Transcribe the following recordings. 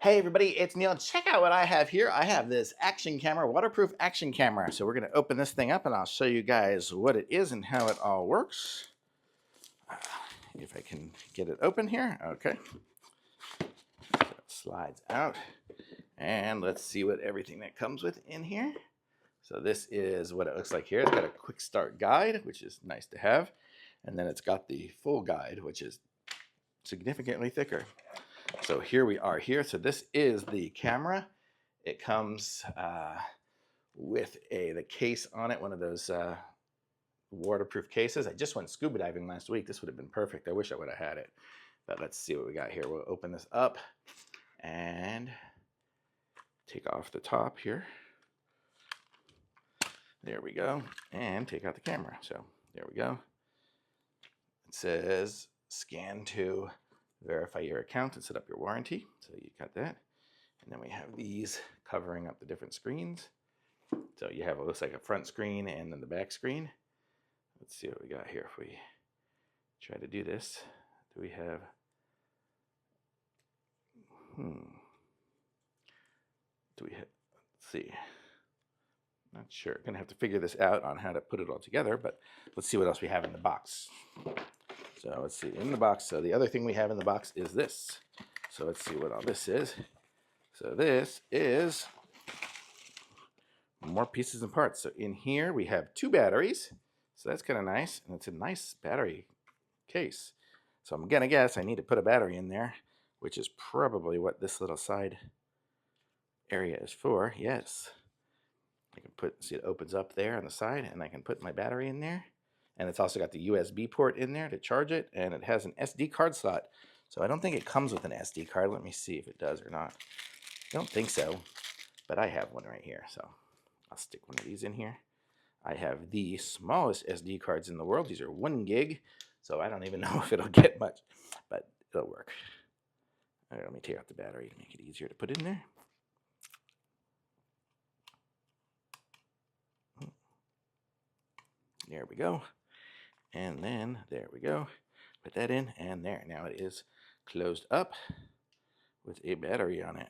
Hey everybody, it's Neil. Check out what I have here. I have this action camera, waterproof action camera. So we're going to open this thing up and I'll show you guys what it is and how it all works. If I can get it open here. Okay. So it slides out. And let's see what everything that comes with in here. So this is what it looks like here. It's got a quick start guide, which is nice to have. And then it's got the full guide, which is significantly thicker. So here we are here. So this is the camera. It comes with the case on it, one of those waterproof cases. I just went scuba diving last week. This would have been perfect. I wish I would have had it. But let's see what we got here. We'll open this up and take off the top here. There we go. And take out the camera. So there we go. It says scan to verify your account and set up your warranty. So you got that. And then we have these covering up the different screens. So you have what looks like a front screen and then the back screen. Let's see what we got here if we try to do this. Do we have... Do we have... Let's see. Not sure. Gonna have to figure this out on how to put it all together, but let's see what else we have in the box. So let's see, in the box, so the other thing we have in the box is this. So let's see what all this is. So this is more pieces and parts. So in here we have 2 batteries. So that's kind of nice, and it's a nice battery case. So I'm gonna guess I need to put a battery in there, which is probably what this little side area is for. Yes. I can put, see it opens up there on the side, and I can put my battery in there. And it's also got the USB port in there to charge it, and it has an SD card slot. So I don't think it comes with an SD card. Let me see if it does or not. I don't think so, but I have one right here. So I'll stick one of these in here. I have the smallest SD cards in the world. These are 1 gig, so I don't even know if it'll get much, but it'll work. All right, let me take out the battery to make it easier to put in there. There we go. And then there we go. Put that in, and there. Now it is closed up with a battery on it.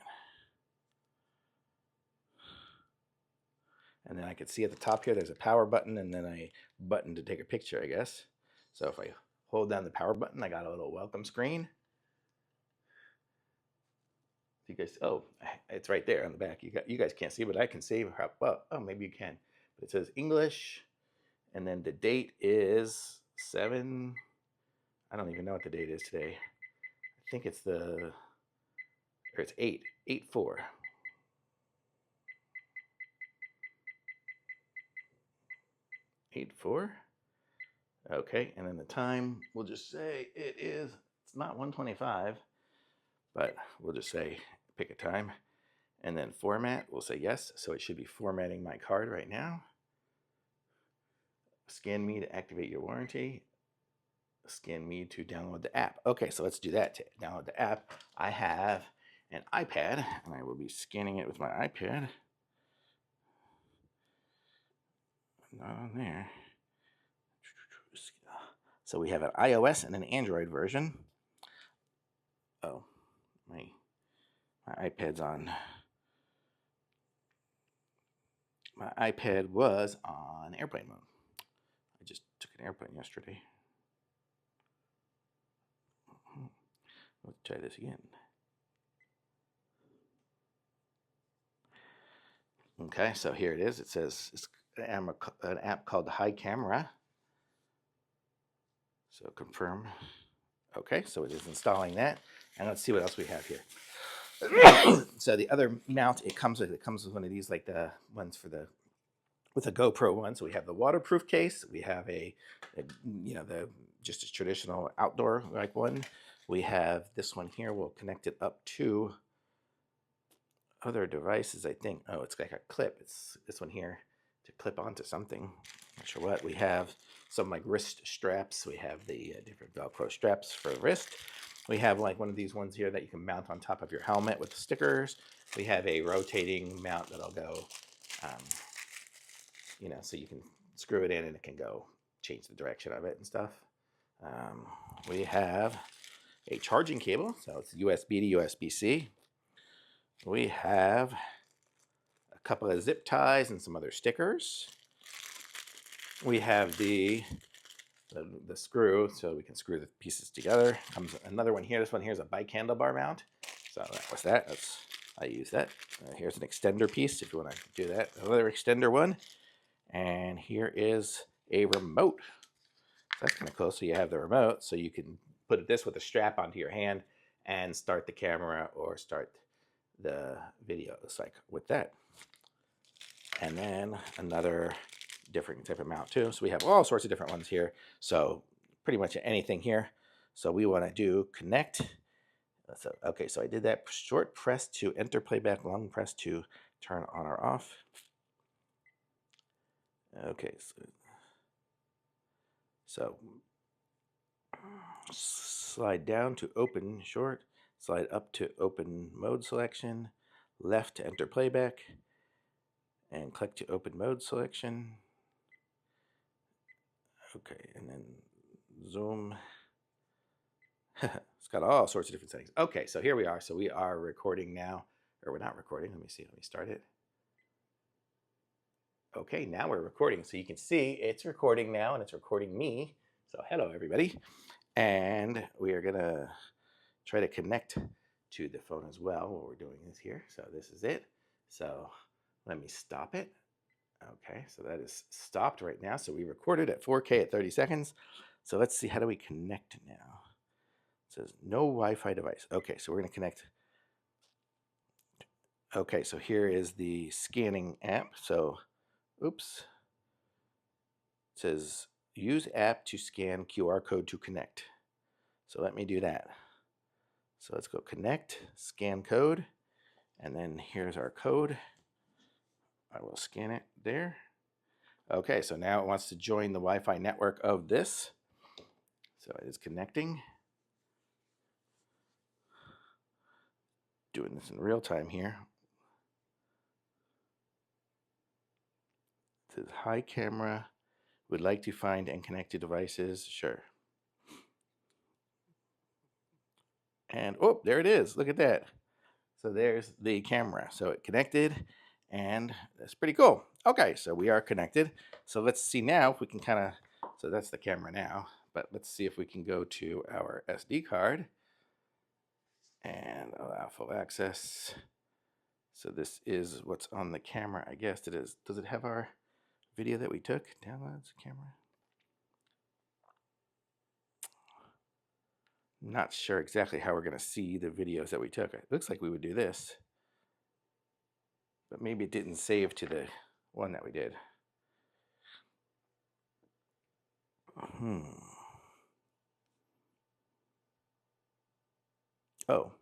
And then I can see at the top here there's a power button and then a button to take a picture, I guess. So if I hold down the power button, I got a little welcome screen. You guys, oh, it's right there on the back. You guys can't see, but I can see. Well, oh, maybe you can. But it says English. And then the date is 7. I don't even know what the date is today. I think it's it's 8/4. 8/4. Okay, and then the time, we'll just say it's not 1:25, but we'll just say pick a time. And then format, we'll say yes. So it should be formatting my card right now. Scan me to activate your warranty. Scan me to download the app. Okay, so let's do that. To download the app, I have an iPad, and I will be scanning it with my iPad. Not on there. So we have an iOS and an Android version. Oh, my iPad's on. My iPad was on airplane mode. I just took an airplane yesterday. Let's try this again. Okay, so here it is. It says it's an app called Hiicam. So confirm. Okay, so it is installing that. And let's see what else we have here. So the other mount it comes with one of these, like the ones for with a GoPro one. So we have the waterproof case. We have just a traditional outdoor like one. We have this one here. We'll connect it up to other devices, I think. Oh, it's like a clip. It's this one here to clip onto something. Not sure what. We have some like wrist straps. We have the different Velcro straps for the wrist. We have like one of these ones here that you can mount on top of your helmet with stickers. We have a rotating mount that'll go, so you can screw it in and it can go change the direction of it and stuff. We have a charging cable, so it's USB to USB-C. we have a couple of zip ties and some other stickers. We have the screw, so we can screw the pieces together. Comes another one here. This one here is a bike handlebar mount. So that was that. I use that. Here's an extender piece if you want to do that. Another extender one. And here is a remote. So that's kind of cool. So you have the remote, so you can put this with a strap onto your hand and start the camera or start the video. It's like with that. And then another different type of mount too. So we have all sorts of different ones here. So pretty much anything here. So we want to do connect. So, okay, so I did that. Short press to enter playback, long press to turn on or off. Okay, so slide down to open short, slide up to open mode selection, left to enter playback, and click to open mode selection. Okay, and then zoom. It's got all sorts of different settings. Okay, so here we are. So we are recording now, or we're not recording. Let me see. Let me start it. Okay, now we're recording. So you can see it's recording now, and it's recording me. So hello, everybody. And we are going to try to connect to the phone as well while we're doing this here. So this is it. So let me stop it. Okay, so that is stopped right now. So we recorded at 4K at 30 seconds. So let's see, how do we connect now? It says no Wi-Fi device. Okay, so we're going to connect. Okay, so here is the scanning app. So, oops. It says use app to scan QR code to connect. So let me do that. So let's go connect, scan code, and then here's our code. I will scan it there. Okay, so now it wants to join the Wi-Fi network of this. So it is connecting. Doing this in real time here. It says, hi camera, would like to find and connect to devices. Sure. And, oh, there it is. Look at that. So there's the camera. So it connected, and that's pretty cool. Okay, so we are connected. So let's see now if we can kind of, so that's the camera now, but let's see if we can go to our SD card and allow full access. So this is what's on the camera, I guess it is. Does it have our video that we took? Downloads, camera. Not sure exactly how we're going to see the videos that we took. It looks like we would do this, but maybe it didn't save to the one that we did. Oh,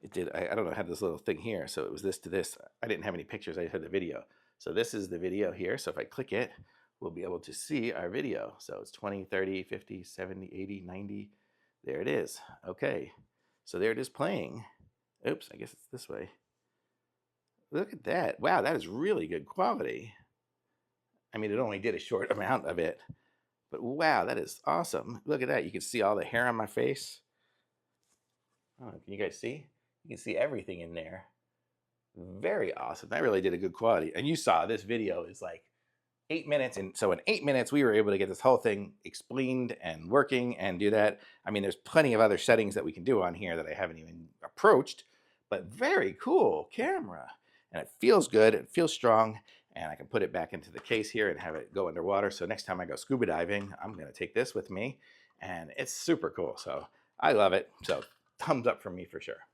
it did. I don't know. I had this little thing here. So it was this to this. I didn't have any pictures. I just had the video. So this is the video here. So if I click it, we'll be able to see our video. So it's 20, 30, 50, 70, 80, 90. There it is. Okay. So there it is playing. Oops, I guess it's this way. Look at that. Wow, that is really good quality. I mean, it only did a short amount of it. But wow, that is awesome. Look at that. You can see all the hair on my face. Oh, can you guys see? You can see everything in there. Very awesome. That really did a good quality. And you saw this video is like 8 minutes. And so in 8 minutes, we were able to get this whole thing explained and working and do that. I mean, there's plenty of other settings that we can do on here that I haven't even approached, but very cool camera. And it feels good. It feels strong. And I can put it back into the case here and have it go underwater. So next time I go scuba diving, I'm going to take this with me. And it's super cool. So I love it. So thumbs up from me for sure.